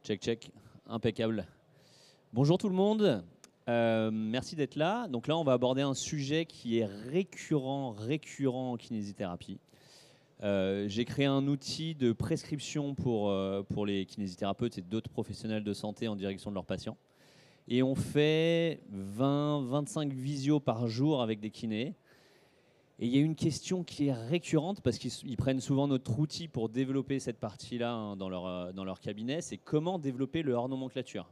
Check, check. Impeccable. Bonjour tout le monde. Merci d'être là. Donc là, on va aborder un sujet qui est récurrent en kinésithérapie. J'ai créé un outil de prescription pour les kinésithérapeutes et d'autres professionnels de santé en direction de leurs patients. Et on fait 20-25 visios par jour avec des kinés. Et il y a une question qui est récurrente parce qu'ils prennent souvent notre outil pour développer cette partie-là dans leur cabinet, c'est comment développer le hors nomenclature.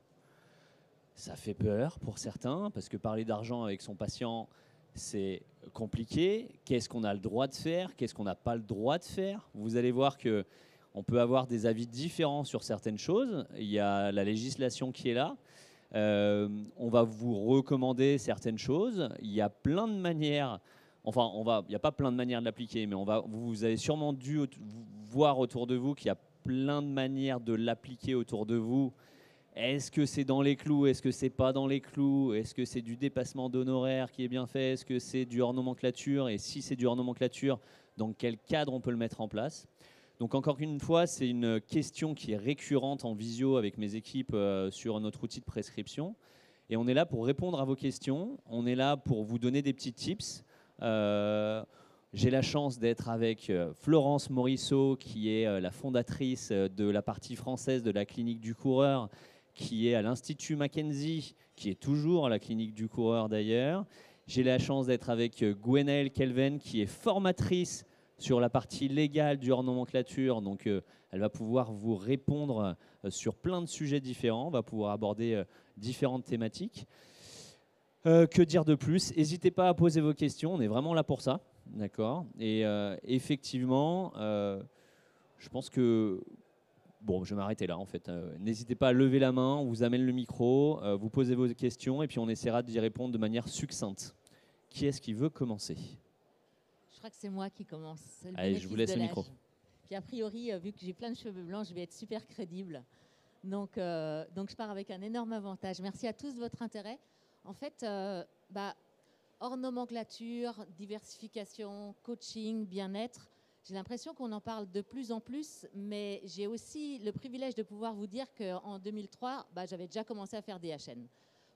Ça fait peur pour certains parce que parler d'argent avec son patient, c'est compliqué. Qu'est-ce qu'on a le droit de faire? Qu'est-ce qu'on n'a pas le droit de faire? Vous allez voir qu'on peut avoir des avis différents sur certaines choses. Il y a la législation qui est là. On va vous recommander certaines choses. Il y a plein de manières. Enfin, il n'y a pas plein de manières de l'appliquer, mais vous avez sûrement dû voir autour de vous qu'il y a plein de manières de l'appliquer autour de vous. Est-ce que c'est dans les clous? Est-ce que c'est pas dans les clous? Est-ce que c'est du dépassement d'honoraires qui est bien fait? Est-ce que c'est du hors nomenclature? Et si c'est du hors nomenclature, dans quel cadre on peut le mettre en place? Donc encore une fois, c'est une question qui est récurrente en visio avec mes équipes sur notre outil de prescription. Et on est là pour répondre à vos questions. On est là pour vous donner des petits tips. J'ai la chance d'être avec Florence Morisseau, qui est la fondatrice de la partie française de la clinique du coureur, qui est à l'Institut Mackenzie, qui est toujours à la clinique du coureur d'ailleurs. J'ai la chance d'être avec Gwenaëlle Kelven, qui est formatrice sur la partie légale du hors nomenclature. Donc, elle va pouvoir vous répondre sur plein de sujets différents, va pouvoir aborder différentes thématiques. Que dire de plus? N'hésitez pas à poser vos questions, on est vraiment là pour ça. D'accord. Et effectivement, je pense que... Bon, je vais m'arrêter là en fait. N'hésitez pas à lever la main, on vous amène le micro, vous posez vos questions et puis on essaiera d'y répondre de manière succincte. Qui est-ce qui veut commencer? Je crois que c'est moi qui commence. Allez, je vous laisse le micro. Puis a priori, vu que j'ai plein de cheveux blancs, je vais être super crédible. Donc je pars avec un énorme avantage. Merci à tous de votre intérêt. En fait, hors nomenclature, diversification, coaching, bien-être, j'ai l'impression qu'on en parle de plus en plus, mais j'ai aussi le privilège de pouvoir vous dire qu'en 2003, j'avais déjà commencé à faire des DHN.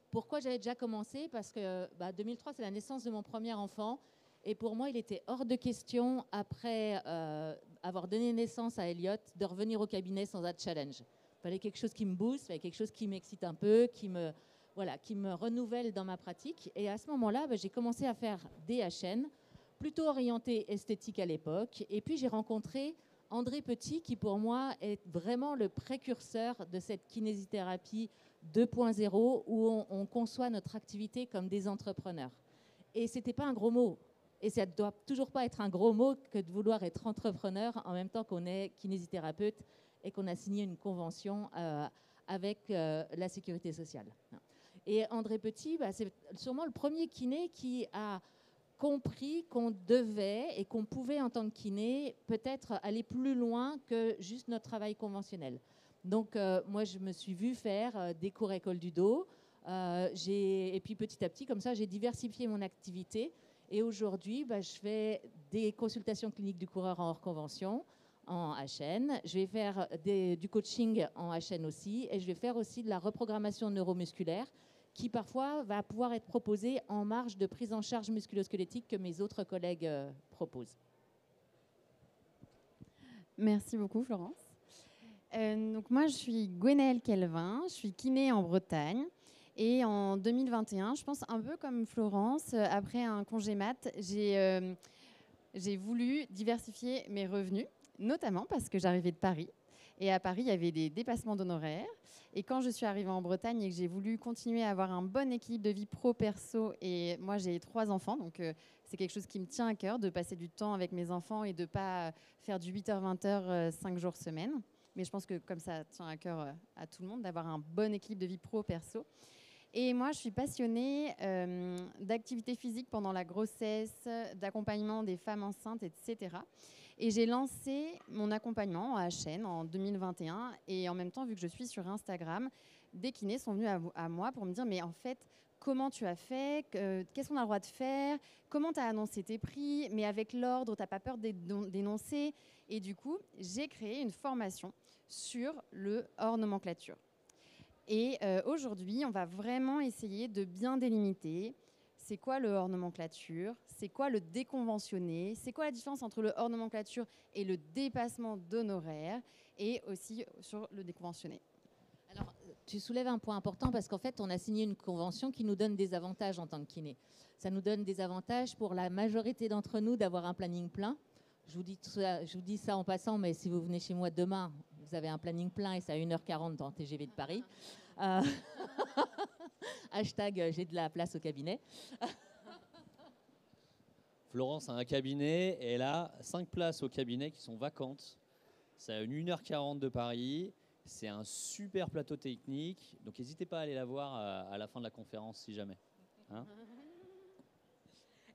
Pourquoi j'avais déjà commencé? Parce que 2003, c'est la naissance de mon premier enfant. Et pour moi, il était hors de question, après avoir donné naissance à Elliot, de revenir au cabinet sans un challenge. Il fallait quelque chose qui me booste, il fallait quelque chose qui m'excite un peu, qui me renouvelle dans ma pratique. Et à ce moment-là, j'ai commencé à faire des DHN, plutôt orienté esthétique à l'époque. Et puis, j'ai rencontré André Petit, qui pour moi est vraiment le précurseur de cette kinésithérapie 2.0, où on conçoit notre activité comme des entrepreneurs. Et ce n'était pas un gros mot. Et ça ne doit toujours pas être un gros mot que de vouloir être entrepreneur en même temps qu'on est kinésithérapeute et qu'on a signé une convention avec la sécurité sociale. Et André Petit, c'est sûrement le premier kiné qui a compris qu'on devait et qu'on pouvait en tant que kiné peut-être aller plus loin que juste notre travail conventionnel. Donc moi je me suis vue faire des cours école du dos et puis petit à petit comme ça j'ai diversifié mon activité et aujourd'hui je fais des consultations cliniques du coureur en hors convention, en HN, je vais faire du coaching en HN aussi et je vais faire aussi de la reprogrammation neuromusculaire qui parfois va pouvoir être proposé en marge de prise en charge musculo-squelettique que mes autres collègues proposent. Merci beaucoup Florence. Donc moi je suis Gwenaëlle Kelvin, je suis kiné en Bretagne et en 2021, je pense un peu comme Florence, après un congé mat, j'ai voulu diversifier mes revenus, notamment parce que j'arrivais de Paris. Et à Paris, il y avait des dépassements d'honoraires. Et quand je suis arrivée en Bretagne et que j'ai voulu continuer à avoir un bon équilibre de vie pro-perso, et moi j'ai 3 enfants, donc c'est quelque chose qui me tient à cœur, de passer du temps avec mes enfants et de ne pas faire du 8h-20h 5 jours semaine. Mais je pense que comme ça tient à cœur à tout le monde, d'avoir un bon équilibre de vie pro-perso. Et moi, je suis passionnée d'activité physique pendant la grossesse, d'accompagnement des femmes enceintes, etc. Et j'ai lancé mon accompagnement en HN en 2021. Et en même temps, vu que je suis sur Instagram, des kinés sont venus à moi pour me dire « Mais en fait, comment tu as fait? Qu'est-ce qu'on a le droit de faire? Comment tu as annoncé tes prix? Mais avec l'ordre, tu n'as pas peur d'énoncer ?» Et du coup, j'ai créé une formation sur le hors nomenclature. Et aujourd'hui, on va vraiment essayer de bien délimiter c'est quoi le hors nomenclature, c'est quoi le déconventionné, c'est quoi la différence entre le hors nomenclature et le dépassement d'honoraires, et aussi sur le déconventionné. Alors, tu soulèves un point important parce qu'en fait, on a signé une convention qui nous donne des avantages en tant que kiné. Ça nous donne des avantages pour la majorité d'entre nous d'avoir un planning plein. Je vous dis ça en passant, mais si vous venez chez moi demain, vous avez un planning plein et c'est à 1h40 dans TGV de Paris. Hashtag j'ai de la place au cabinet. Florence a un cabinet et elle a 5 places au cabinet qui sont vacantes. C'est à 1h40 de Paris. C'est un super plateau technique. Donc n'hésitez pas à aller la voir à la fin de la conférence si jamais. Hein ?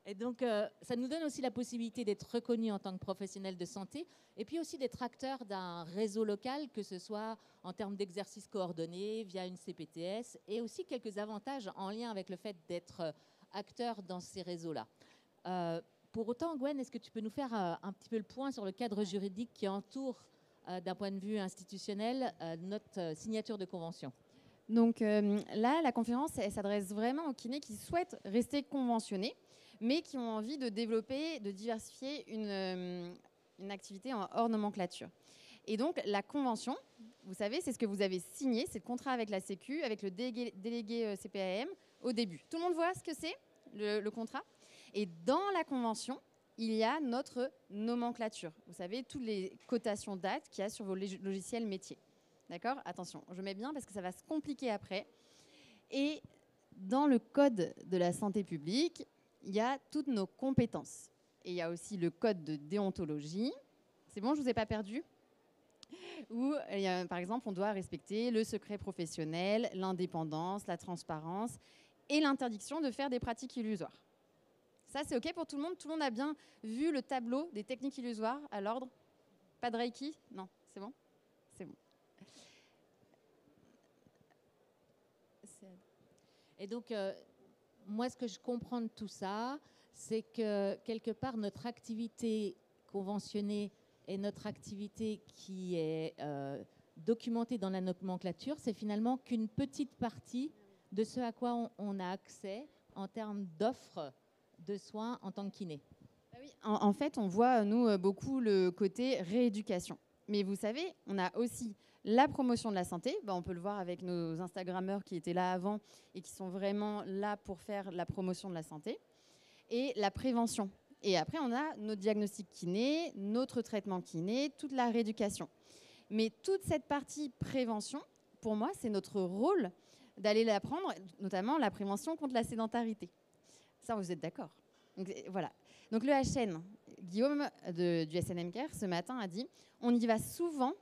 Et donc, ça nous donne aussi la possibilité d'être reconnus en tant que professionnels de santé et puis aussi d'être acteurs d'un réseau local, que ce soit en termes d'exercices coordonnés via une CPTS, et aussi quelques avantages en lien avec le fait d'être acteur dans ces réseaux-là. Pour autant, Gwen, est-ce que tu peux nous faire un petit peu le point sur le cadre juridique qui entoure, d'un point de vue institutionnel, notre signature de convention ? Donc là, la conférence, elle s'adresse vraiment aux kinés qui souhaitent rester conventionnés, mais qui ont envie de développer, de diversifier une activité en hors nomenclature. Et donc, la convention, vous savez, c'est ce que vous avez signé, c'est le contrat avec la Sécu, avec le délégué CPAM au début. Tout le monde voit ce que c'est, le contrat ? Et dans la convention, il y a notre nomenclature. Vous savez, toutes les cotations dates qu'il y a sur vos logiciels métiers. D'accord ? Attention, je mets bien parce que ça va se compliquer après. Et dans le code de la santé publique, il y a toutes nos compétences. Et il y a aussi le code de déontologie. C'est bon, je ne vous ai pas perdu ? Où, par exemple, on doit respecter le secret professionnel, l'indépendance, la transparence et l'interdiction de faire des pratiques illusoires. Ça, c'est OK pour tout le monde ? Tout le monde a bien vu le tableau des techniques illusoires à l'ordre ? Pas de Reiki ? Non, c'est bon ? C'est bon. Et donc, moi, ce que je comprends de tout ça, c'est que quelque part, notre activité conventionnée et notre activité qui est documentée dans la nomenclature, c'est finalement qu'une petite partie de ce à quoi on a accès en termes d'offres de soins en tant que kiné. Oui, en fait, on voit, nous, beaucoup le côté rééducation. Mais vous savez, on a aussi la promotion de la santé. On peut le voir avec nos Instagrammeurs qui étaient là avant et qui sont vraiment là pour faire la promotion de la santé. Et la prévention. Et après, on a notre diagnostic kiné, notre traitement kiné, toute la rééducation. Mais toute cette partie prévention, pour moi, c'est notre rôle d'aller la prendre, notamment la prévention contre la sédentarité. Ça, vous êtes d'accord ? Donc, voilà. Donc le HN, Guillaume du SNM Care, ce matin, a dit « On y va souvent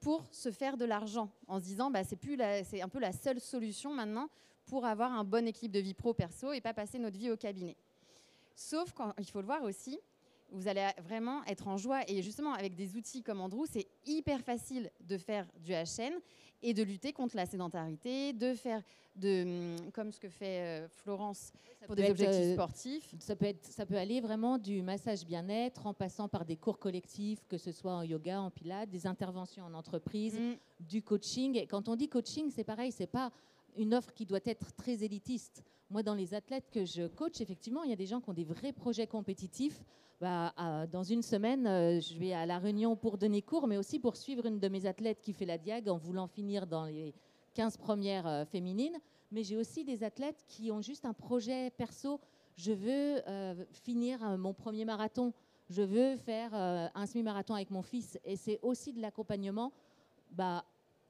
pour se faire de l'argent », en se disant c'est un peu la seule solution maintenant pour avoir un bon équilibre de vie pro-perso et pas passer notre vie au cabinet. Sauf qu'il faut le voir aussi, vous allez vraiment être en joie. Et justement, avec des outils comme Andrew, c'est hyper facile de faire du HN et de lutter contre la sédentarité, de faire comme ce que fait Florence pour des objectifs sportifs. Ça peut aller vraiment du massage bien-être en passant par des cours collectifs, que ce soit en yoga, en pilates, des interventions en entreprise, du coaching. Et quand on dit coaching, c'est pareil, c'est pas une offre qui doit être très élitiste. Moi, dans les athlètes que je coach, effectivement, il y a des gens qui ont des vrais projets compétitifs. Dans une semaine, je vais à La Réunion pour donner cours, mais aussi pour suivre une de mes athlètes qui fait la diag en voulant finir dans les 15 premières féminines. Mais j'ai aussi des athlètes qui ont juste un projet perso. Je veux finir mon premier marathon. Je veux faire un semi-marathon avec mon fils. Et c'est aussi de l'accompagnement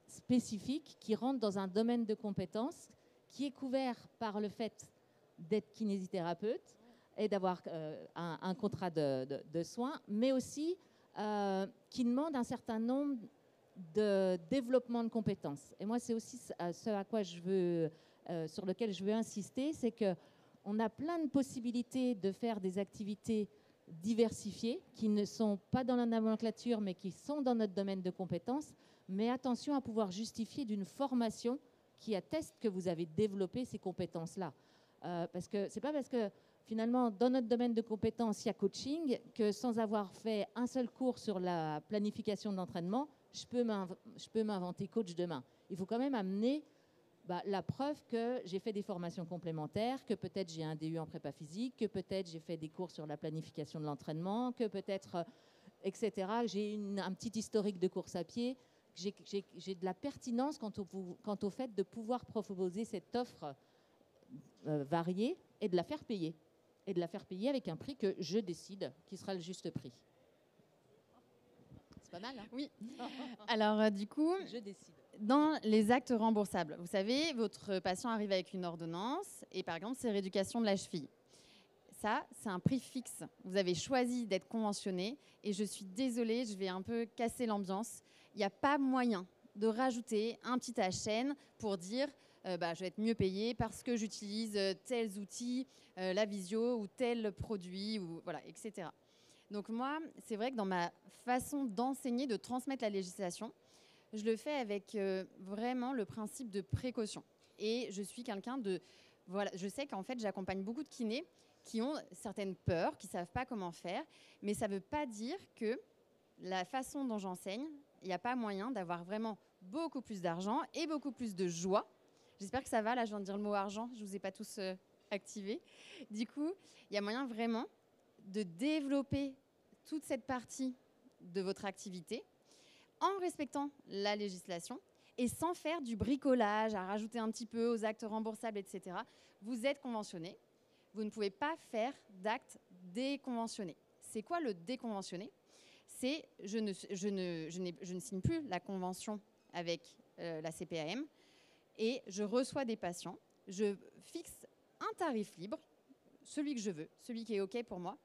spécifique qui rentre dans un domaine de compétences qui est couvert par le fait d'être kinésithérapeute et d'avoir un contrat de soins, mais aussi qui demande un certain nombre de développement de compétences. Et moi, c'est aussi ce à quoi sur lequel je veux insister, c'est qu'on a plein de possibilités de faire des activités diversifiées qui ne sont pas dans la nomenclature, mais qui sont dans notre domaine de compétences. Mais attention à pouvoir justifier d'une formation qui atteste que vous avez développé ces compétences-là. Parce que c'est pas parce que finalement, dans notre domaine de compétences, il y a coaching, que sans avoir fait un seul cours sur la planification d'entraînement, je peux m'inventer coach demain. Il faut quand même amener la preuve que j'ai fait des formations complémentaires, que peut-être j'ai un DU en prépa physique, que peut-être j'ai fait des cours sur la planification de l'entraînement, que peut-être, etc. J'ai un petit historique de course à pied. J'ai de la pertinence quant au fait de pouvoir proposer cette offre variée et de la faire payer. Et de la faire payer avec un prix que je décide qui sera le juste prix. C'est pas mal, hein? Oui. Alors, du coup, je décide. Dans les actes remboursables, vous savez, votre patient arrive avec une ordonnance et par exemple, c'est rééducation de la cheville. Ça, c'est un prix fixe. Vous avez choisi d'être conventionné et je suis désolée, je vais un peu casser l'ambiance. Il n'y a pas moyen de rajouter un petit HN pour dire je vais être mieux payé parce que j'utilise tels outils, la visio ou tel produit, ou, voilà, etc. Donc moi, c'est vrai que dans ma façon d'enseigner, de transmettre la législation, je le fais avec vraiment le principe de précaution. Et je suis quelqu'un de... Voilà, je sais qu'en fait, j'accompagne beaucoup de kinés qui ont certaines peurs, qui ne savent pas comment faire. Mais ça ne veut pas dire que la façon dont j'enseigne, il n'y a pas moyen d'avoir vraiment beaucoup plus d'argent et beaucoup plus de joie. J'espère que ça va. Là, je viens de dire le mot argent. Je ne vous ai pas tous activés. Du coup, il y a moyen vraiment de développer toute cette partie de votre activité en respectant la législation et sans faire du bricolage, à rajouter un petit peu aux actes remboursables, etc. Vous êtes conventionné. Vous ne pouvez pas faire d'actes déconventionnés. C'est quoi le déconventionné? C'est je ne signe plus la convention avec la CPAM et je reçois des patients. Je fixe un tarif libre, celui que je veux, celui qui est OK pour moi.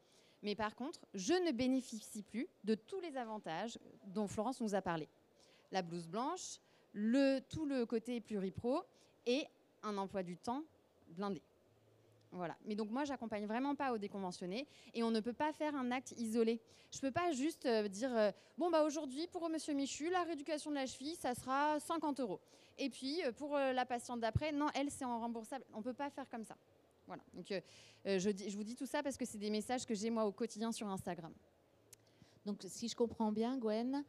Mais par contre, je ne bénéficie plus de tous les avantages dont Florence nous a parlé. La blouse blanche, tout le côté pluripro et un emploi du temps blindé. Voilà. Mais donc moi, j'accompagne vraiment pas au déconventionné et on ne peut pas faire un acte isolé. Je peux pas juste dire aujourd'hui pour Monsieur Michu, la rééducation de la cheville, ça sera 50 €. Et puis pour la patiente d'après, non, elle c'est en remboursable. On peut pas faire comme ça. Voilà. Donc, je vous dis tout ça parce que c'est des messages que j'ai, moi, au quotidien sur Instagram. Donc, si je comprends bien, Gwen,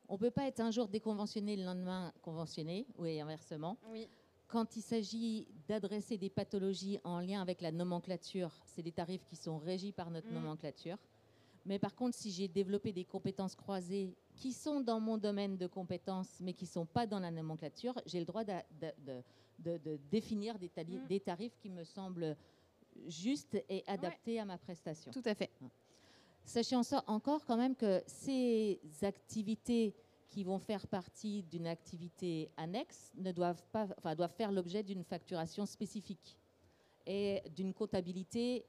on ne peut pas être un jour déconventionné, le lendemain conventionné, ou inversement. Oui. Quand il s'agit d'adresser des pathologies en lien avec la nomenclature, c'est des tarifs qui sont régis par notre nomenclature. Mais par contre, si j'ai développé des compétences croisées qui sont dans mon domaine de compétences, mais qui ne sont pas dans la nomenclature, j'ai le droit de définir des tarifs qui me semblent justes et adaptés à ma prestation. Tout à fait. Sachez encore quand même que ces activités qui vont faire partie d'une activité annexe doivent faire l'objet d'une facturation spécifique et d'une comptabilité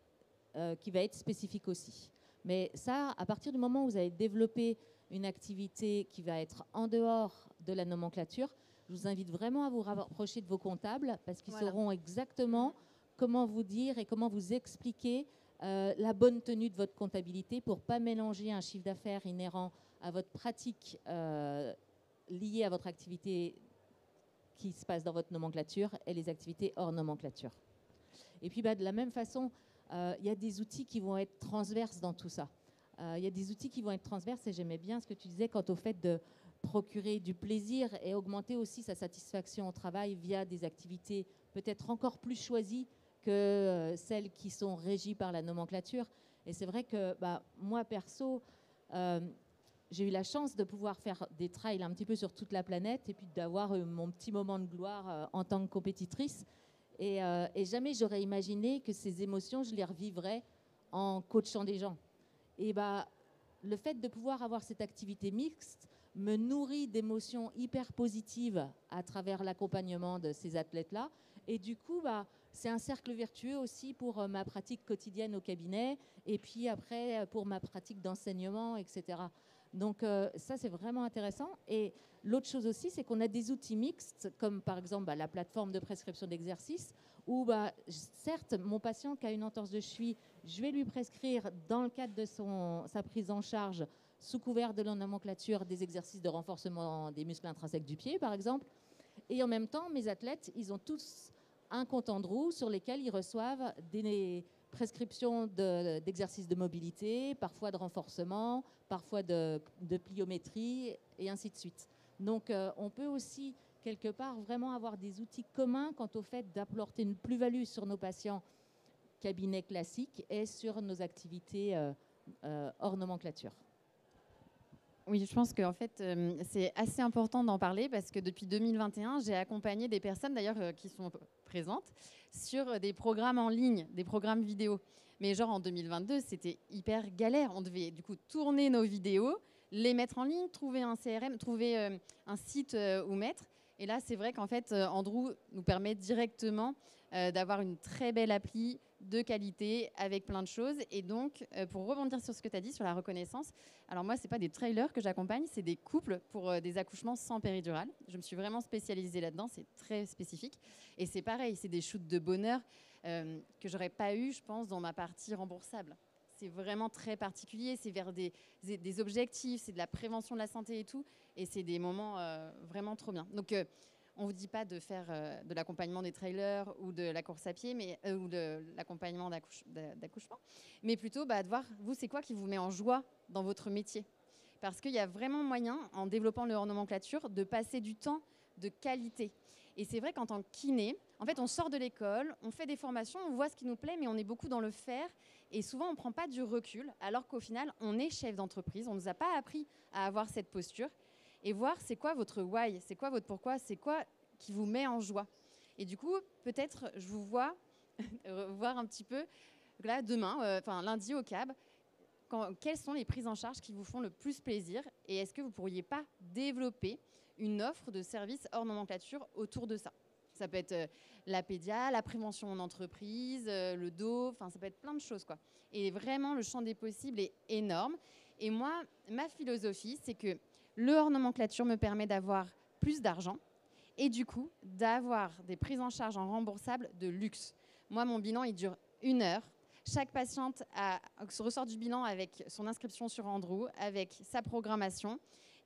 qui va être spécifique aussi. Mais ça, à partir du moment où vous avez développé une activité qui va être en dehors de la nomenclature, je vous invite vraiment à vous rapprocher de vos comptables parce qu'ils sauront exactement comment vous dire et comment vous expliquer la bonne tenue de votre comptabilité pour ne pas mélanger un chiffre d'affaires inhérent à votre pratique liée à votre activité qui se passe dans votre nomenclature et les activités hors nomenclature. Et puis, de la même façon, il y a des outils qui vont être transverses dans tout ça. Il y a des outils qui vont être transverses et j'aimais bien ce que tu disais quant au fait de procurer du plaisir et augmenter aussi sa satisfaction au travail via des activités peut-être encore plus choisies que celles qui sont régies par la nomenclature. Et c'est vrai que moi, perso, j'ai eu la chance de pouvoir faire des trails un petit peu sur toute la planète et puis d'avoir mon petit moment de gloire en tant que compétitrice. Et jamais j'aurais imaginé que ces émotions, je les revivrais en coachant des gens. Et le fait de pouvoir avoir cette activité mixte me nourrit d'émotions hyper positives à travers l'accompagnement de ces athlètes-là. Et du coup, c'est un cercle vertueux aussi pour ma pratique quotidienne au cabinet et puis après pour ma pratique d'enseignement, etc. Donc ça, c'est vraiment intéressant. Et l'autre chose aussi, c'est qu'on a des outils mixtes, comme par exemple la plateforme de prescription d'exercice, où certes, mon patient qui a une entorse de cheville, je vais lui prescrire dans le cadre de sa prise en charge sous couvert de la nomenclature des exercices de renforcement des muscles intrinsèques du pied, par exemple. Et en même temps, mes athlètes, ils ont tous un compte Andrew sur lesquels ils reçoivent des prescriptions d'exercices de mobilité, parfois de renforcement, parfois de pliométrie, et ainsi de suite. Donc, on peut aussi quelque part, vraiment avoir des outils communs quant au fait d'apporter une plus-value sur nos patients cabinet classiques et sur nos activités hors nomenclature. Oui, je pense qu'en fait, c'est assez important d'en parler parce que depuis 2021, j'ai accompagné des personnes, d'ailleurs, qui sont présentes, sur des programmes en ligne, des programmes vidéo. Mais genre en 2022, c'était hyper galère. On devait du coup tourner nos vidéos, les mettre en ligne, trouver un CRM, trouver un site où mettre. Et là, c'est vrai qu'en fait, Andrew nous permet directement d'avoir une très belle appli de qualité avec plein de choses. Et donc, pour rebondir sur ce que tu as dit sur la reconnaissance, alors moi, ce n'est pas des trailers que j'accompagne, c'est des couples pour des accouchements sans péridurale. Je me suis vraiment spécialisée là-dedans, c'est très spécifique. Et c'est pareil, c'est des shoots de bonheur que j'aurais pas eu, je pense, dans ma partie remboursable. C'est vraiment très particulier, c'est vers des objectifs, c'est de la prévention de la santé et tout. Et c'est des moments vraiment trop bien. Donc, on ne vous dit pas de faire de l'accompagnement des trailers ou de la course à pied, ou de l'accompagnement d'accouchement, mais plutôt de voir, vous, c'est quoi qui vous met en joie dans votre métier. Parce qu'il y a vraiment moyen, en développant le hors-nomenclature, de passer du temps de qualité. Et c'est vrai qu'en tant que kiné, en fait, on sort de l'école, on fait des formations, on voit ce qui nous plaît, mais on est beaucoup dans le faire. Et souvent, on ne prend pas du recul, alors qu'au final, on est chef d'entreprise. On ne nous a pas appris à avoir cette posture. Et voir c'est quoi votre why, c'est quoi votre pourquoi, c'est quoi qui vous met en joie. Et du coup, peut-être je vous vois voir un petit peu là demain, lundi au CAB, quelles sont les prises en charge qui vous font le plus plaisir et est-ce que vous ne pourriez pas développer une offre de services hors nomenclature autour de ça. Ça peut être la pédia, la prévention en entreprise, le dos, ça peut être plein de choses, quoi. Et vraiment, le champ des possibles est énorme. Et moi, ma philosophie, c'est que le hors nomenclature me permet d'avoir plus d'argent et du coup, d'avoir des prises en charge en remboursable de luxe. Moi, mon bilan, il dure 1 heure. Chaque patiente se ressort du bilan avec son inscription sur Andrew, avec sa programmation.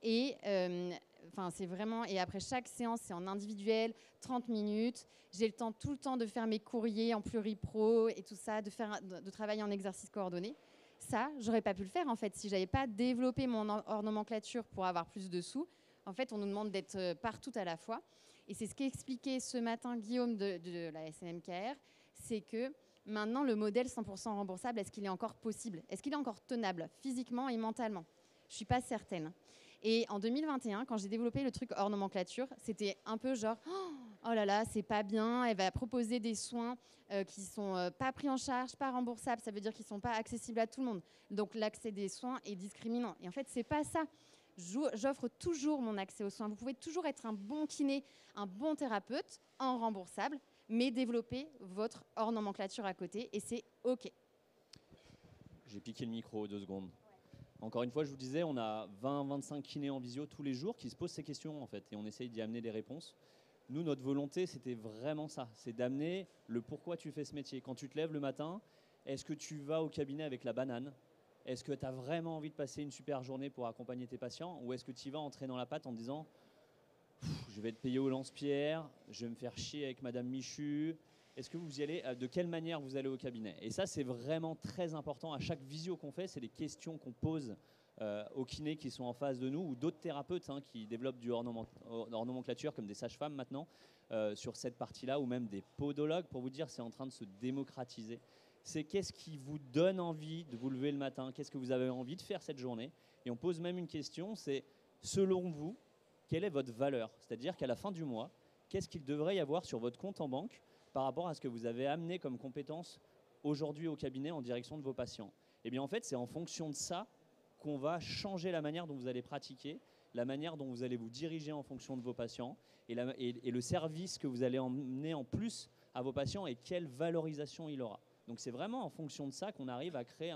Et c'est vraiment. Et après chaque séance, c'est en individuel, 30 minutes. J'ai tout le temps de faire mes courriers en pluripro et tout ça, de travailler en exercice coordonné. Ça, j'aurais pas pu le faire en fait si j'avais pas développé mon hors nomenclature pour avoir plus de sous. En fait, on nous demande d'être partout à la fois. Et c'est ce qu'expliquait ce matin Guillaume de la SNMKR, c'est que maintenant, le modèle 100% remboursable, est-ce qu'il est encore possible? Est-ce qu'il est encore tenable physiquement et mentalement? Je ne suis pas certaine. Et en 2021, quand j'ai développé le truc hors nomenclature, c'était un peu genre « Oh là là, c'est pas bien, elle va proposer des soins qui ne sont pas pris en charge, pas remboursables, ça veut dire qu'ils ne sont pas accessibles à tout le monde. Donc l'accès des soins est discriminant. » Et en fait, ce n'est pas ça. J'offre toujours mon accès aux soins. Vous pouvez toujours être un bon kiné, un bon thérapeute en remboursable, mais développer votre hors nomenclature à côté et c'est OK. J'ai piqué le micro 2 secondes. Encore une fois, je vous disais, on a 20-25 kinés en visio tous les jours qui se posent ces questions en fait et on essaye d'y amener des réponses. Nous, notre volonté, c'était vraiment ça, c'est d'amener le pourquoi tu fais ce métier. Quand tu te lèves le matin, est-ce que tu vas au cabinet avec la banane ? Est-ce que tu as vraiment envie de passer une super journée pour accompagner tes patients ou est-ce que tu y vas entrer dans la pâte en te disant je vais être payé au lance-pierre, je vais me faire chier avec Madame Michu. Est-ce que vous y allez, de quelle manière vous allez au cabinet? Et ça, c'est vraiment très important. À chaque visio qu'on fait, c'est des questions qu'on pose aux kinés qui sont en face de nous ou d'autres thérapeutes qui développent du hors nomenclature comme des sages-femmes maintenant sur cette partie-là ou même des podologues pour vous dire c'est en train de se démocratiser. C'est qu'est-ce qui vous donne envie de vous lever le matin? Qu'est-ce que vous avez envie de faire cette journée? Et on pose même une question, c'est selon vous, quelle est votre valeur? C'est-à-dire qu'à la fin du mois, qu'est-ce qu'il devrait y avoir sur votre compte en banque par rapport à ce que vous avez amené comme compétences aujourd'hui au cabinet en direction de vos patients? Eh bien en fait, c'est en fonction de ça qu'on va changer la manière dont vous allez pratiquer, la manière dont vous allez vous diriger en fonction de vos patients et le service que vous allez emmener en plus à vos patients et quelle valorisation il aura. Donc c'est vraiment en fonction de ça qu'on arrive à créer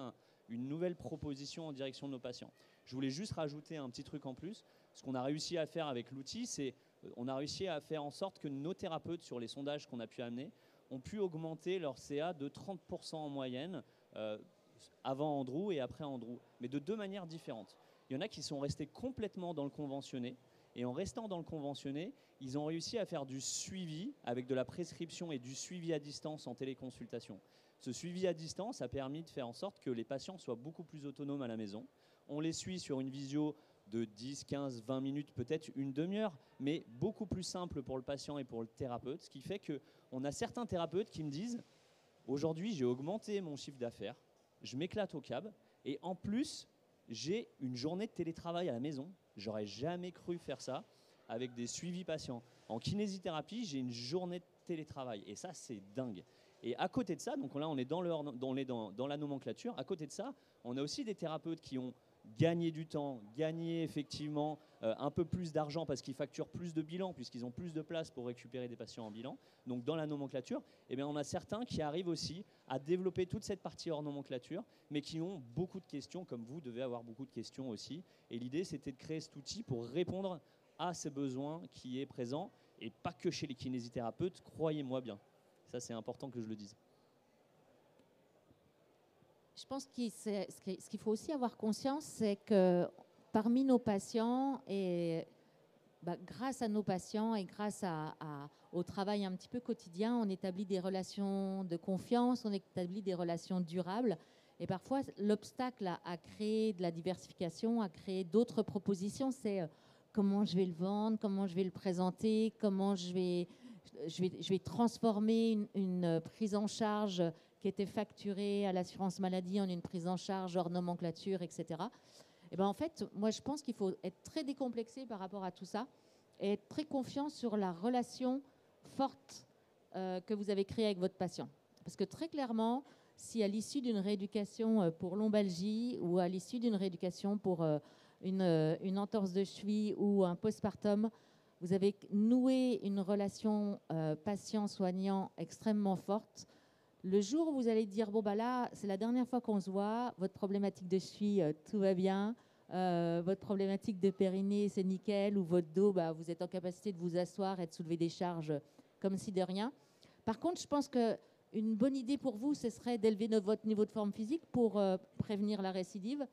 une nouvelle proposition en direction de nos patients. Je voulais juste rajouter un petit truc en plus. Ce qu'on a réussi à faire avec l'outil, c'est on a réussi à faire en sorte que nos thérapeutes, sur les sondages qu'on a pu amener, ont pu augmenter leur CA de 30% en moyenne avant Andrew et après Andrew, mais de 2 manières différentes. Il y en a qui sont restés complètement dans le conventionné, et en restant dans le conventionné, ils ont réussi à faire du suivi avec de la prescription et du suivi à distance en téléconsultation. Ce suivi à distance a permis de faire en sorte que les patients soient beaucoup plus autonomes à la maison. On les suit sur une visio de 10, 15, 20 minutes, peut-être une demi-heure, mais beaucoup plus simple pour le patient et pour le thérapeute, ce qui fait qu'on a certains thérapeutes qui me disent « Aujourd'hui, j'ai augmenté mon chiffre d'affaires, je m'éclate au CAB, et en plus, j'ai une journée de télétravail à la maison. J'aurais jamais cru faire ça avec des suivis patients. En kinésithérapie, j'ai une journée de télétravail, et ça, c'est dingue. Et à côté de ça, donc là, on est dans la nomenclature, à côté de ça, on a aussi des thérapeutes qui ont gagner du temps, gagner effectivement un peu plus d'argent parce qu'ils facturent plus de bilans puisqu'ils ont plus de place pour récupérer des patients en bilan. Donc dans la nomenclature, eh bien, on a certains qui arrivent aussi à développer toute cette partie hors nomenclature, mais qui ont beaucoup de questions, comme vous devez avoir beaucoup de questions aussi. Et l'idée, c'était de créer cet outil pour répondre à ces besoins qui est présent, et pas que chez les kinésithérapeutes, croyez-moi bien. Ça, c'est important que je le dise. Je pense que ce qu'il faut aussi avoir conscience, c'est que parmi nos patients, et grâce à nos patients et grâce au travail un petit peu quotidien, on établit des relations de confiance, on établit des relations durables. Et parfois, l'obstacle à créer de la diversification, à créer d'autres propositions, c'est comment je vais le vendre, comment je vais le présenter, comment je vais transformer une prise en charge qui était facturée à l'assurance maladie en une prise en charge hors nomenclature, etc. Et ben en fait, moi, je pense qu'il faut être très décomplexé par rapport à tout ça et être très confiant sur la relation forte que vous avez créée avec votre patient. Parce que très clairement, si à l'issue d'une rééducation pour lombalgie ou à l'issue d'une rééducation pour une entorse de cheville ou un postpartum, vous avez noué une relation patient-soignant extrêmement forte. Le jour où vous allez dire, bon, là, c'est la dernière fois qu'on se voit, votre problématique de cheville, tout va bien, votre problématique de périnée, c'est nickel, ou votre dos, vous êtes en capacité de vous asseoir et de soulever des charges comme si de rien. Par contre, je pense qu'une bonne idée pour vous, ce serait d'élever votre niveau de forme physique pour prévenir la récidive.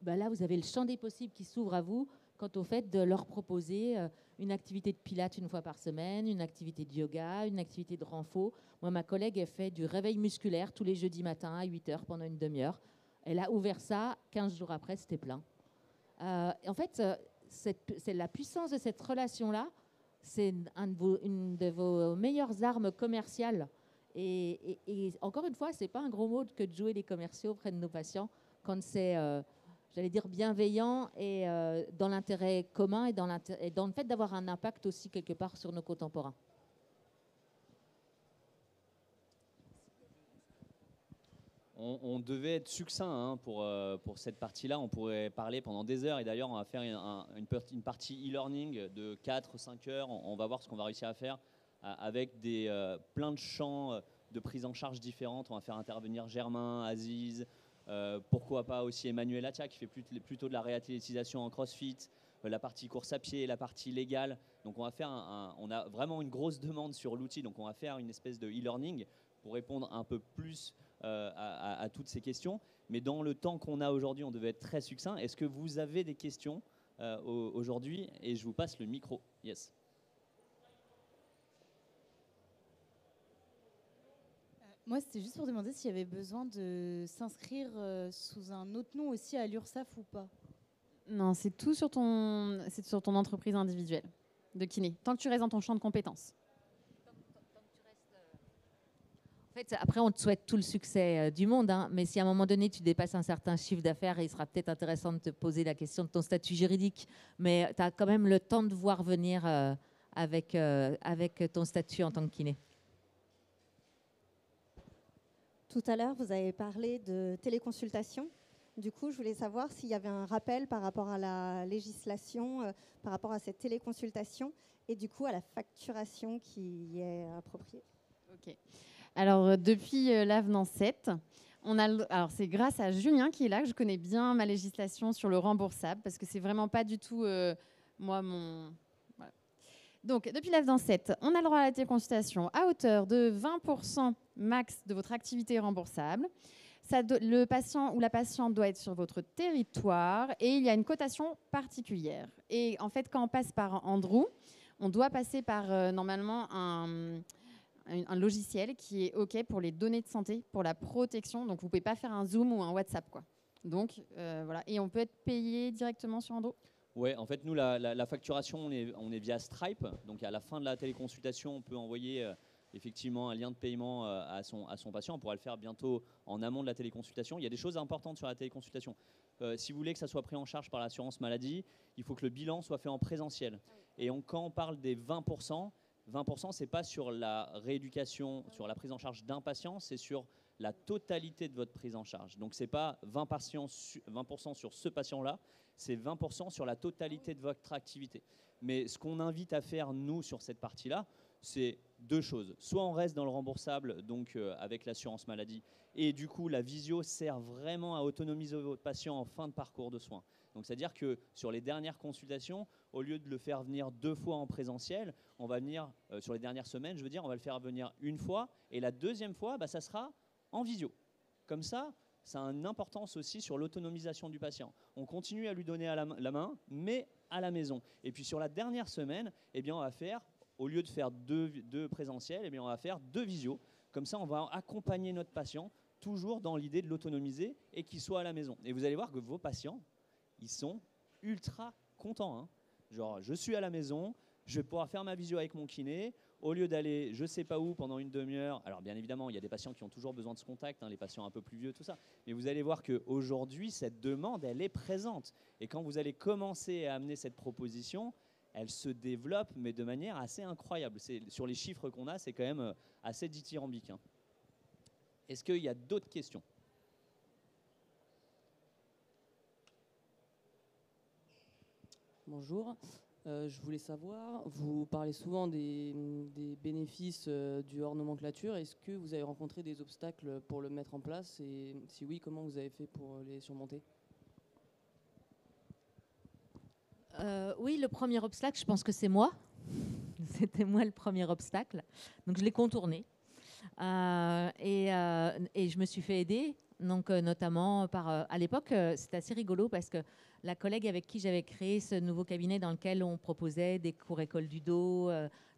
Là, vous avez le champ des possibles qui s'ouvre à vous quant au fait de leur proposer une activité de pilates une fois par semaine, une activité de yoga, une activité de renfo. Moi, ma collègue, elle fait du réveil musculaire tous les jeudis matins à 8h pendant une demi-heure. Elle a ouvert ça, 15 jours après, c'était plein. En fait, c'est la puissance de cette relation-là, c'est une de vos meilleures armes commerciales. Et encore une fois, ce n'est pas un gros mot que de jouer les commerciaux auprès de nos patients quand c'est... j'allais dire bienveillant et dans l'intérêt commun et dans le fait d'avoir un impact aussi quelque part sur nos contemporains. On devait être succinct pour cette partie-là. On pourrait parler pendant des heures. Et d'ailleurs, on va faire une partie e-learning de 4-5 heures. On va voir ce qu'on va réussir à faire avec plein de champs de prise en charge différentes. On va faire intervenir Germain, Aziz, pourquoi pas aussi Emmanuel Atia qui fait plutôt de la réathlétisation en crossfit, la partie course à pied, la partie légale. Donc on va faire on a vraiment une grosse demande sur l'outil, donc on va faire une espèce de e-learning pour répondre un peu plus à toutes ces questions. Mais dans le temps qu'on a aujourd'hui, on devait être très succinct. Est-ce que vous avez des questions aujourd'hui? Et je vous passe le micro. Yes. Moi, c'était juste pour demander s'il y avait besoin de s'inscrire sous un autre nom aussi à l'URSSAF ou pas. Non, c'est tout sur ton entreprise individuelle de kiné, tant que tu restes dans ton champ de compétences. En fait, après, on te souhaite tout le succès du monde, mais si à un moment donné, tu dépasses un certain chiffre d'affaires, il sera peut-être intéressant de te poser la question de ton statut juridique. Mais tu as quand même le temps de voir venir avec ton statut en tant que kiné. Tout à l'heure, vous avez parlé de téléconsultation. Du coup, je voulais savoir s'il y avait un rappel par rapport à la législation, par rapport à cette téléconsultation et du coup à la facturation qui est appropriée. Ok. Alors, depuis l'avenant 7, alors c'est grâce à Julien qui est là que je connais bien ma législation sur le remboursable parce que c'est vraiment pas du tout moi mon... Voilà. Donc, depuis l'avenant 7, on a le droit à la téléconsultation à hauteur de 20% max de votre activité remboursable. Le patient ou la patiente doit être sur votre territoire et il y a une cotation particulière. Et en fait, quand on passe par Andrew, on doit passer par normalement un logiciel qui est OK pour les données de santé, pour la protection. Donc, vous ne pouvez pas faire un Zoom ou un WhatsApp, quoi. Donc, voilà. Et on peut être payé directement sur Andrew. Ouais, en fait, nous, la facturation, on est via Stripe. Donc, à la fin de la téléconsultation, on peut envoyer effectivement un lien de paiement à son patient. On pourra le faire bientôt en amont de la téléconsultation. Il y a des choses importantes sur la téléconsultation. Si vous voulez que ça soit pris en charge par l'assurance maladie, il faut que le bilan soit fait en présentiel. Et quand on parle des 20%, 20%, ce n'est pas sur la rééducation, sur la prise en charge d'un patient, c'est sur la totalité de votre prise en charge. Donc, ce n'est pas 20% sur ce patient-là, c'est 20% sur la totalité de votre activité. Mais ce qu'on invite à faire, nous, sur cette partie-là, c'est deux choses. Soit on reste dans le remboursable, donc avec l'assurance maladie, et du coup, la visio sert vraiment à autonomiser votre patient en fin de parcours de soins. Donc, c'est-à-dire que sur les dernières consultations, au lieu de le faire venir 2 fois en présentiel, on va venir, sur les dernières semaines, je veux dire, on va le faire venir une fois, et la deuxième fois, ça sera en visio. Comme ça a une importance aussi sur l'autonomisation du patient. On continue à lui donner la main, mais à la maison. Et puis sur la dernière semaine, eh bien, on va faire, au lieu de faire deux présentiels, eh bien, on va faire 2 visios. Comme ça, on va accompagner notre patient, toujours dans l'idée de l'autonomiser et qu'il soit à la maison. Et vous allez voir que vos patients, ils sont ultra contents. Hein. Genre, je suis à la maison, je vais pouvoir faire ma visio avec mon kiné, au lieu d'aller je ne sais pas où pendant une demi-heure. Alors bien évidemment, il y a des patients qui ont toujours besoin de ce contact, hein, les patients un peu plus vieux, tout ça. Mais vous allez voir qu'aujourd'hui, cette demande, elle est présente. Et quand vous allez commencer à amener cette proposition, elle se développe, mais de manière assez incroyable. Sur les chiffres qu'on a, c'est quand même assez dithyrambique. Hein. Est-ce qu'il y a d'autres questions ? Bonjour. Je voulais savoir, vous parlez souvent des bénéfices du hors nomenclature. Est-ce que vous avez rencontré des obstacles pour le mettre en place? Et si oui, comment vous avez fait pour les surmonter? Oui, le premier obstacle, je pense que c'est moi. C'était moi le premier obstacle. Donc, je l'ai contourné. Et je me suis fait aider, donc, notamment par... à l'époque, c'était assez rigolo parce que la collègue avec qui j'avais créé ce nouveau cabinet dans lequel on proposait des cours école du dos,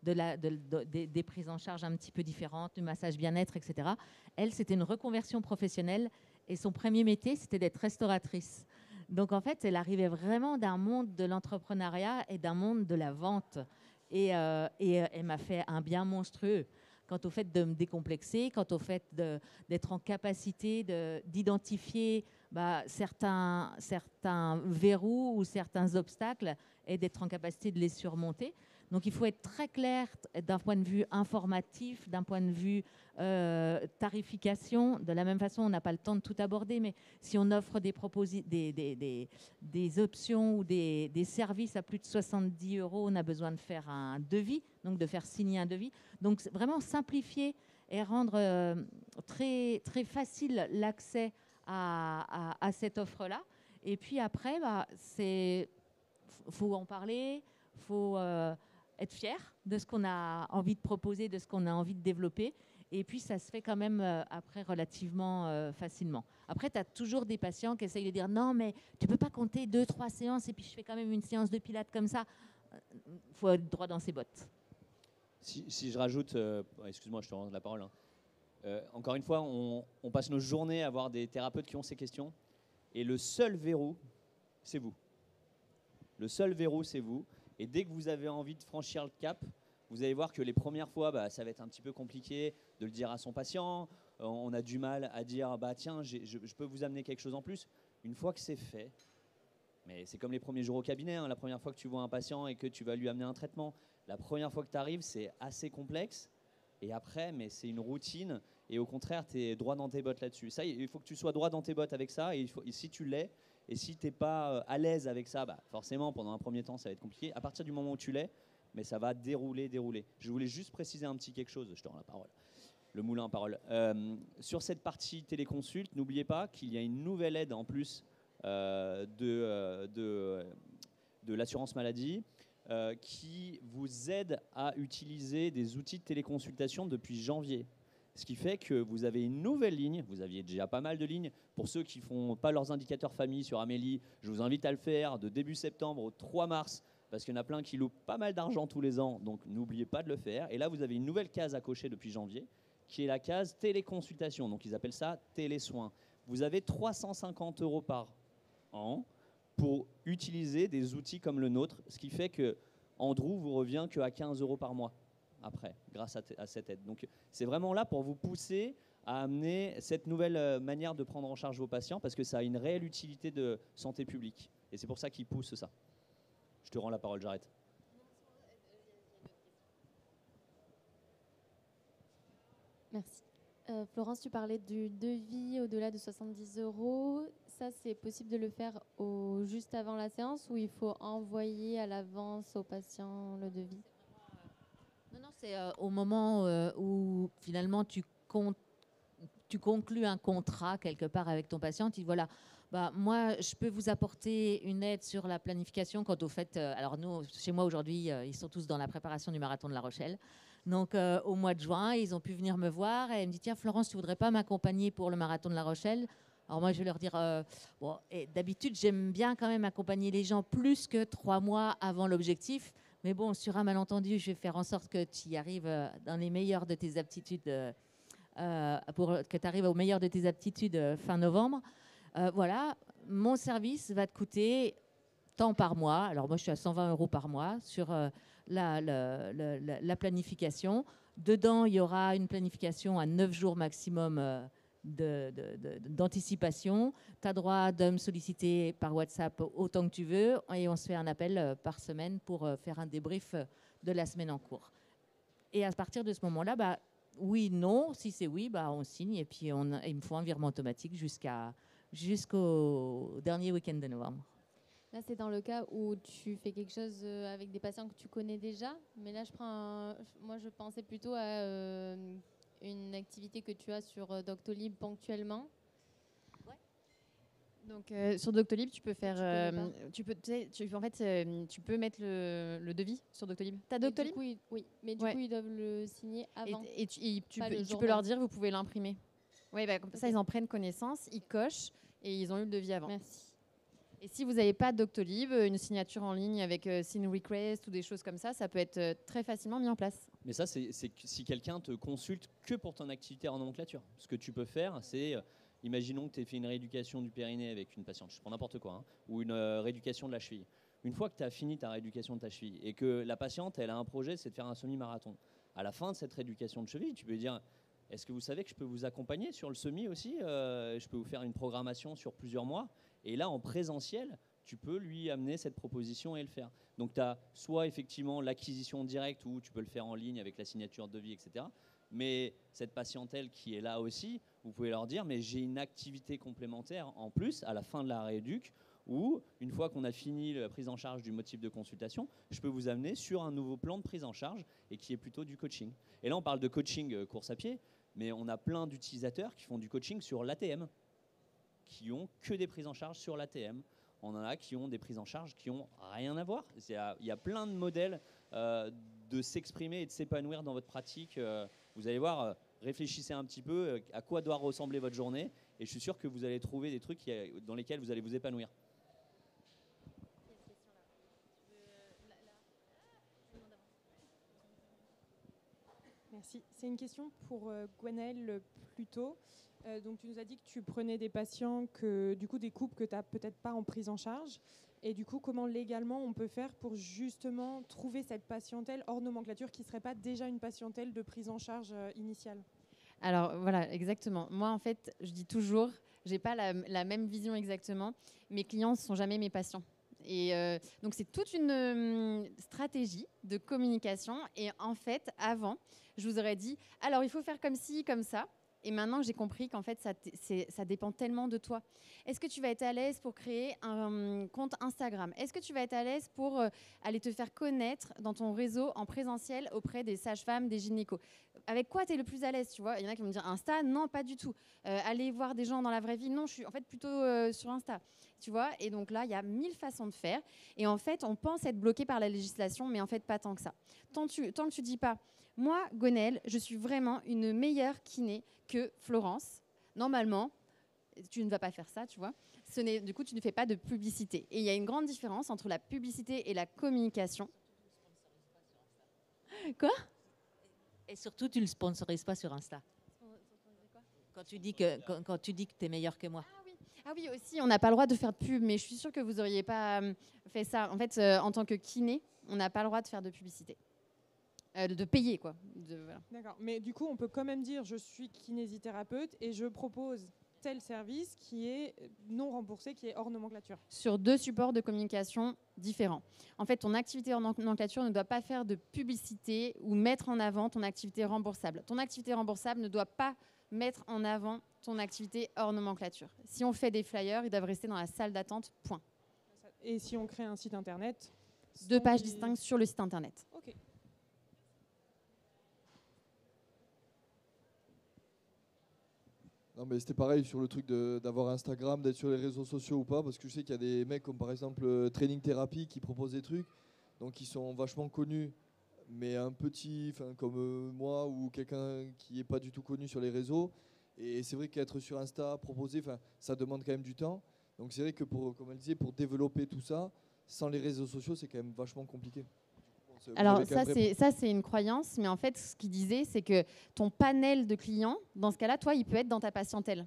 des prises en charge un petit peu différentes, du massage bien-être, etc. Elle, c'était une reconversion professionnelle et son premier métier, c'était d'être restauratrice. Donc, en fait, elle arrivait vraiment d'un monde de l'entrepreneuriat et d'un monde de la vente. Et elle m'a fait un bien monstrueux quant au fait de me décomplexer, quant au fait d'être en capacité d'identifier certains verrous ou certains obstacles et d'être en capacité de les surmonter. Donc, il faut être très clair d'un point de vue informatif, d'un point de vue tarification. De la même façon, on n'a pas le temps de tout aborder, mais si on offre des options ou des services à plus de 70 €, on a besoin de faire un devis, donc de faire signer un devis. Donc, vraiment simplifier et rendre très, très facile l'accès à cette offre-là. Et puis après, faut en parler, faut être fier de ce qu'on a envie de proposer, de ce qu'on a envie de développer. Et puis, ça se fait quand même après relativement facilement. Après, tu as toujours des patients qui essayent de dire « Non, mais tu ne peux pas compter 2-3 séances et puis je fais quand même une séance de pilates comme ça. » Il faut être droit dans ses bottes. Si je rajoute, excuse-moi, je te rends la parole. Hein. Encore une fois, on passe nos journées à avoir des thérapeutes qui ont ces questions. Et le seul verrou, c'est vous. Le seul verrou, c'est vous. Et dès que vous avez envie de franchir le cap, vous allez voir que les premières fois, ça va être un petit peu compliqué de le dire à son patient. On a du mal à dire, tiens, je peux vous amener quelque chose en plus. Une fois que c'est fait, mais c'est comme les premiers jours au cabinet, hein, la première fois que tu vois un patient et que tu vas lui amener un traitement. La première fois que tu arrives, c'est assez complexe. Et après, mais c'est une routine. Et au contraire, tu es droit dans tes bottes là-dessus. Ça, il faut que tu sois droit dans tes bottes avec ça. Et si tu l'es, et si tu n'es pas à l'aise avec ça, forcément, pendant un premier temps, ça va être compliqué. À partir du moment où tu l'es, mais ça va dérouler. Je voulais juste préciser un petit quelque chose. Je te rends la parole. Le moulin à parole. Sur cette partie téléconsulte, n'oubliez pas qu'il y a une nouvelle aide en plus de l'assurance maladie qui vous aide à utiliser des outils de téléconsultation depuis janvier. Ce qui fait que vous avez une nouvelle ligne. Vous aviez déjà pas mal de lignes. Pour ceux qui ne font pas leurs indicateurs famille sur Amélie, je vous invite à le faire de début septembre au 3 mars parce qu'il y en a plein qui loupent pas mal d'argent tous les ans. Donc, n'oubliez pas de le faire. Et là, vous avez une nouvelle case à cocher depuis janvier qui est la case téléconsultation. Donc, ils appellent ça télésoins. Vous avez 350 € par an pour utiliser des outils comme le nôtre, ce qui fait que Andrew vous revient qu'à 15 € par mois après, grâce à cette aide. Donc c'est vraiment là pour vous pousser à amener cette nouvelle manière de prendre en charge vos patients parce que ça a une réelle utilité de santé publique. Et c'est pour ça qu'ils poussent ça. Je te rends la parole, j'arrête. Merci. Florence, tu parlais du devis au-delà de 70 €. Ça, c'est possible de le faire juste avant la séance ou il faut envoyer à l'avance au patient le devis? Non, c'est au moment où finalement tu conclus un contrat quelque part avec ton patient. Tu dis voilà, moi je peux vous apporter une aide sur la planification quant au fait. Alors nous, chez moi aujourd'hui, ils sont tous dans la préparation du marathon de La Rochelle. Donc au mois de juin, ils ont pu venir me voir et elle me dit tiens Florence, tu voudrais pas m'accompagner pour le marathon de La Rochelle? Alors moi je vais leur dire et d'habitude j'aime bien quand même accompagner les gens plus que 3 mois avant l'objectif. Mais bon, sur un malentendu, je vais faire en sorte que tu y arrives dans les meilleures de tes aptitudes, pour que tu arrives au meilleur de tes aptitudes fin novembre. Voilà, mon service va te coûter tant par mois. Alors moi, je suis à 120 € par mois sur la planification. Dedans, il y aura une planification à 9 jours maximum d'anticipation. Tu as droit de me solliciter par WhatsApp autant que tu veux et on se fait un appel par semaine pour faire un débrief de la semaine en cours. Et à partir de ce moment-là, oui, non. Si c'est oui, on signe et puis il me faut un virement automatique jusqu'au dernier week-end de novembre. Là, c'est dans le cas où tu fais quelque chose avec des patients que tu connais déjà. Mais là, moi, je pensais plutôt à une activité que tu as sur Doctolib ponctuellement. Ouais. Donc sur Doctolib, tu peux faire, tu peux mettre le devis sur Doctolib. T'as Doctolib? Oui, mais du coup ils doivent le signer avant. Et tu peux leur dire, vous pouvez l'imprimer. Oui, comme ça ils en prennent connaissance, ils cochent et ils ont eu le devis avant. Merci. Et si vous n'avez pas Doctolib, une signature en ligne avec Sign Request ou des choses comme ça, ça peut être très facilement mis en place. Mais ça, c'est si quelqu'un te consulte que pour ton activité en nomenclature. Ce que tu peux faire, c'est, imaginons que tu aies fait une rééducation du périnée avec une patiente, je prends n'importe quoi, ou une rééducation de la cheville. Une fois que tu as fini ta rééducation de ta cheville et que la patiente, elle a un projet, c'est de faire un semi-marathon. À la fin de cette rééducation de cheville, tu peux dire, est-ce que vous savez que je peux vous accompagner sur le semi aussi? Je peux vous faire une programmation sur plusieurs mois. Et là, en présentiel, tu peux lui amener cette proposition et le faire. Donc, tu as soit effectivement l'acquisition directe où tu peux le faire en ligne avec la signature de devis, etc. Mais cette patientèle qui est là aussi, vous pouvez leur dire, mais j'ai une activité complémentaire en plus à la fin de la rééduque où, une fois qu'on a fini la prise en charge du motif de consultation, je peux vous amener sur un nouveau plan de prise en charge et qui est plutôt du coaching. Et là, on parle de coaching course à pied, mais on a plein d'utilisateurs qui font du coaching sur l'ATM, qui ont que des prises en charge sur l'ATM. On en a qui ont des prises en charge qui n'ont rien à voir. Il y a plein de modèles de s'exprimer et de s'épanouir dans votre pratique. Vous allez voir, réfléchissez un petit peu à quoi doit ressembler votre journée et je suis sûr que vous allez trouver des trucs dans lesquels vous allez vous épanouir. Merci. C'est une question pour Gwenaëlle plutôt. Donc tu nous as dit que tu prenais des patients, des couples que tu n'as peut-être pas en prise en charge. Et du coup, comment légalement on peut faire pour justement trouver cette patientèle hors nomenclature qui ne serait pas déjà une patientèle de prise en charge initiale? Alors voilà, exactement. Moi, en fait, je dis toujours, je n'ai pas la même vision exactement. Mes clients ne sont jamais mes patients. Et donc, c'est toute une stratégie de communication. Et en fait, avant, je vous aurais dit, alors, il faut faire comme ci, comme ça. Et maintenant, j'ai compris qu'en fait, ça dépend tellement de toi. Est-ce que tu vas être à l'aise pour créer un compte Instagram? Est-ce que tu vas être à l'aise pour aller te faire connaître dans ton réseau en présentiel auprès des sages-femmes, des gynécos? Avec quoi tu es le plus à l'aise, tu vois? Il y en a qui vont me dire Insta, non, pas du tout. Aller voir des gens dans la vraie vie, non, je suis en fait plutôt sur Insta. Tu vois? Et donc là, il y a 1000 façons de faire. Et en fait, on pense être bloqué par la législation, mais en fait, pas tant que ça. Tant que tu dis pas, moi, Gwenaëlle, je suis vraiment une meilleure kiné que Florence. Normalement, tu ne vas pas faire ça, tu vois. Du coup, tu ne fais pas de publicité. Et il y a une grande différence entre la publicité et la communication. Quoi? Et surtout, tu ne le sponsorises pas sur Insta. Quand tu dis que tu es meilleur que moi. Ah oui, aussi, on n'a pas le droit de faire de pub, mais je suis sûre que vous n'auriez pas fait ça. En fait, en tant que kiné, on n'a pas le droit de faire de publicité. De payer, quoi. Voilà. D'accord. Mais du coup, on peut quand même dire je suis kinésithérapeute et je propose tel service qui est non remboursé, qui est hors nomenclature. Sur 2 supports de communication différents. En fait, ton activité hors nomenclature ne doit pas faire de publicité ou mettre en avant ton activité remboursable. Ton activité remboursable ne doit pas mettre en avant ton activité hors nomenclature. Si on fait des flyers, ils doivent rester dans la salle d'attente, point. Et si on crée un site internet 2 pages distinctes sur le site internet. Ok. Non, mais c'était pareil sur le truc d'avoir Instagram, d'être sur les réseaux sociaux ou pas, parce que je sais qu'il y a des mecs comme par exemple Training Therapy qui proposent des trucs, donc ils sont vachement connus, mais un petit, comme moi ou quelqu'un qui n'est pas du tout connu sur les réseaux. Et c'est vrai qu'être sur Insta, proposer, ça demande quand même du temps. Donc c'est vrai que comme elle disait, pour développer tout ça, sans les réseaux sociaux, c'est quand même vachement compliqué. Alors ça c'est une croyance, mais en fait ce qu'il disait c'est que ton panel de clients, dans ce cas-là, toi il peut être dans ta patientèle.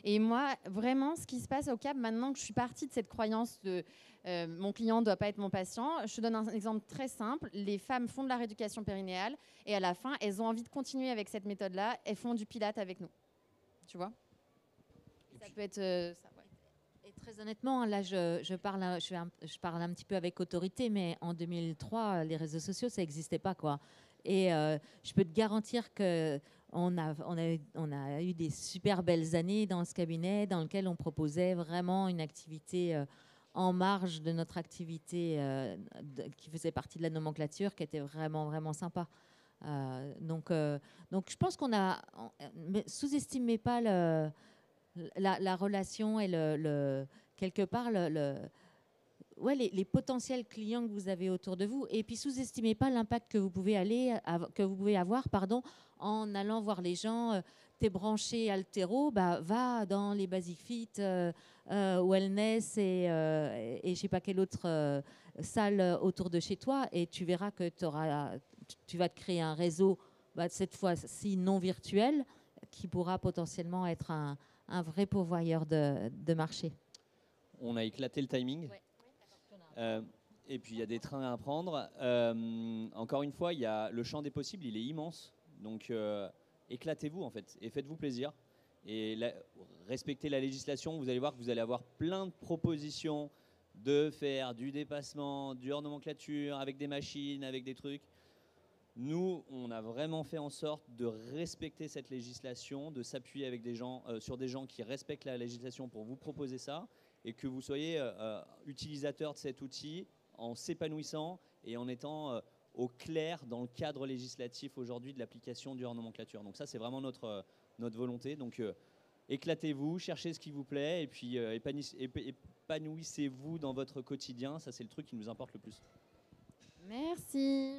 Et moi vraiment ce qui se passe au CAP maintenant que je suis partie de cette croyance de mon client ne doit pas être mon patient, je te donne un exemple très simple, les femmes font de la rééducation périnéale et à la fin elles ont envie de continuer avec cette méthode-là, elles font du pilate avec nous, tu vois. Ça peut être ça. Et très honnêtement, là, je parle un petit peu avec autorité, mais en 2003, les réseaux sociaux, ça n'existait pas, quoi. Et je peux te garantir qu'on a eu des super belles années dans ce cabinet, dans lequel on proposait vraiment une activité en marge de notre activité qui faisait partie de la nomenclature, qui était vraiment, vraiment sympa. Donc, je pense qu'on a... Sous-estimez pas la relation et quelque part les potentiels clients que vous avez autour de vous, et puis sous-estimez pas l'impact que vous pouvez avoir en allant voir les gens. T'es branché altéro, va dans les Basic Fit, Wellness et je sais pas quelle autre salle autour de chez toi, et tu verras que tu vas te créer un réseau, cette fois-ci non virtuel, qui pourra potentiellement être un vrai pourvoyeur de marché. On a éclaté le timing. Ouais. Et puis, il y a des trains à prendre. Encore une fois, le champ des possibles, il est immense. Donc, éclatez-vous, en fait, et faites-vous plaisir. Et respectez la législation. Vous allez voir que vous allez avoir plein de propositions de faire du dépassement, du hors nomenclature, avec des machines, avec des trucs. Nous, on a vraiment fait en sorte de respecter cette législation, de s'appuyer avec sur des gens qui respectent la législation pour vous proposer ça, et que vous soyez utilisateur de cet outil en s'épanouissant et en étant au clair dans le cadre législatif aujourd'hui de l'application du hors nomenclature. Donc ça, c'est vraiment notre volonté. Donc éclatez-vous, cherchez ce qui vous plaît, et puis épanouissez-vous dans votre quotidien. Ça, c'est le truc qui nous importe le plus. Merci.